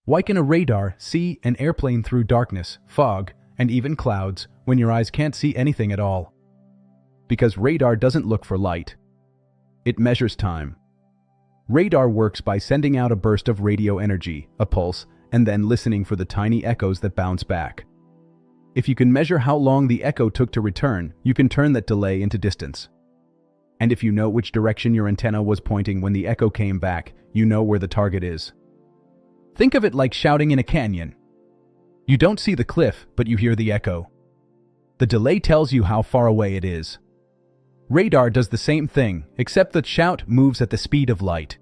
Why can a radar see an airplane through darkness, fog, and even clouds when your eyes can't see anything at all? Because radar doesn't look for light. It measures time. Radar works by sending out a burst of radio energy, a pulse, and then listening for the tiny echoes that bounce back. If you can measure how long the echo took to return, you can turn that delay into distance. And if you know which direction your antenna was pointing when the echo came back, you know where the target is. Think of it like shouting in a canyon. You don't see the cliff, but you hear the echo. The delay tells you how far away it is. Radar does the same thing, except that shout moves at the speed of light.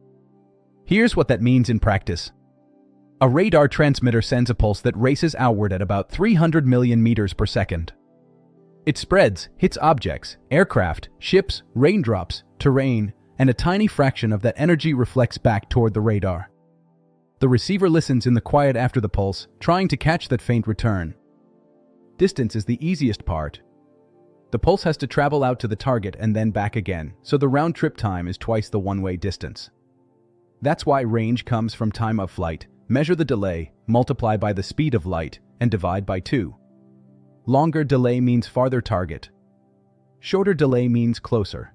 Here's what that means in practice. A radar transmitter sends a pulse that races outward at about 300 million meters per second. It spreads, hits objects, aircraft, ships, raindrops, terrain, and a tiny fraction of that energy reflects back toward the radar. The receiver listens in the quiet after the pulse, trying to catch that faint return. Distance is the easiest part. The pulse has to travel out to the target and then back again, so the round-trip time is twice the one-way distance. That's why range comes from time of flight. Measure the delay, multiply by the speed of light, and divide by 2. Longer delay means farther target. Shorter delay means closer.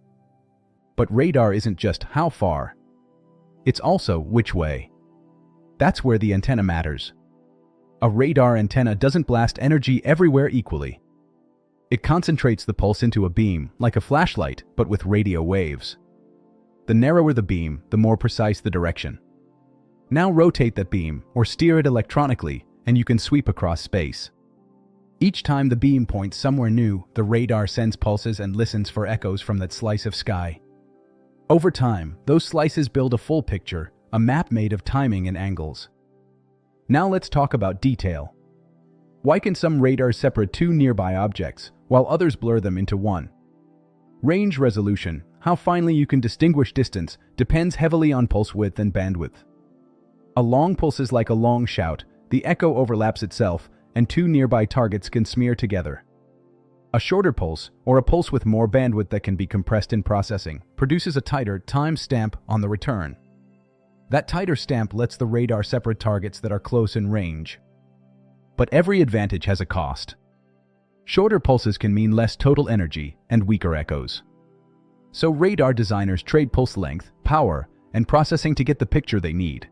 But radar isn't just how far. It's also which way. That's where the antenna matters. A radar antenna doesn't blast energy everywhere equally. It concentrates the pulse into a beam, like a flashlight, but with radio waves. The narrower the beam, the more precise the direction. Now rotate that beam, or steer it electronically, and you can sweep across space. Each time the beam points somewhere new, the radar sends pulses and listens for echoes from that slice of sky. Over time, those slices build a full picture, a map made of timing and angles. Now let's talk about detail. Why can some radars separate two nearby objects, while others blur them into one? Range resolution, how finely you can distinguish distance, depends heavily on pulse width and bandwidth. A long pulse is like a long shout, the echo overlaps itself, and two nearby targets can smear together. A shorter pulse, or a pulse with more bandwidth that can be compressed in processing, produces a tighter time stamp on the return. That tighter stamp lets the radar separate targets that are close in range. But every advantage has a cost. Shorter pulses can mean less total energy and weaker echoes. So radar designers trade pulse length, power, and processing to get the picture they need.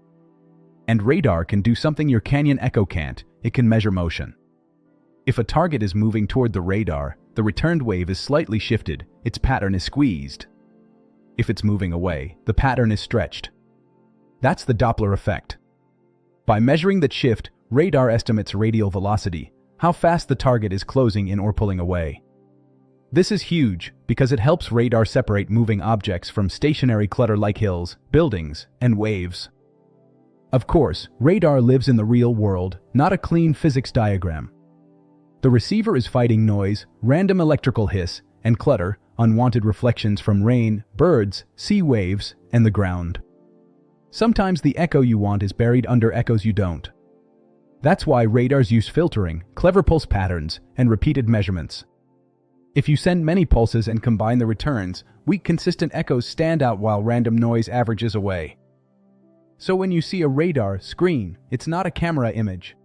And radar can do something your canyon echo can't. It can measure motion. If a target is moving toward the radar, the returned wave is slightly shifted, its pattern is squeezed. If it's moving away, the pattern is stretched. That's the Doppler effect. By measuring that shift, radar estimates radial velocity, how fast the target is closing in or pulling away. This is huge because it helps radar separate moving objects from stationary clutter like hills, buildings, and waves. Of course, radar lives in the real world, not a clean physics diagram. The receiver is fighting noise, random electrical hiss, and clutter, unwanted reflections from rain, birds, sea waves, and the ground. Sometimes the echo you want is buried under echoes you don't. That's why radars use filtering, clever pulse patterns, and repeated measurements. If you send many pulses and combine the returns, weak consistent echoes stand out while random noise averages away. So when you see a radar screen, it's not a camera image.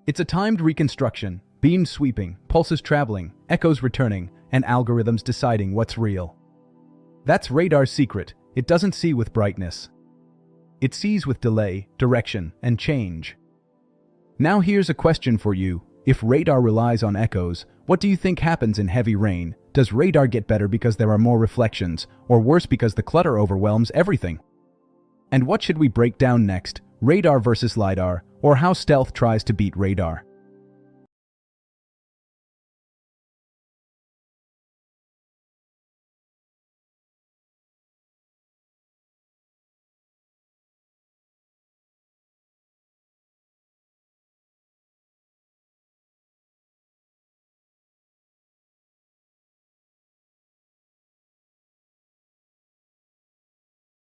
It's a timed reconstruction, beams sweeping, pulses traveling, echoes returning, and algorithms deciding what's real. That's radar's secret. It doesn't see with brightness. It sees with delay, direction, and change. Now here's a question for you. If radar relies on echoes, what do you think happens in heavy rain? Does radar get better because there are more reflections, or worse because the clutter overwhelms everything? And what should we break down next? Radar versus lidar, or how stealth tries to beat radar?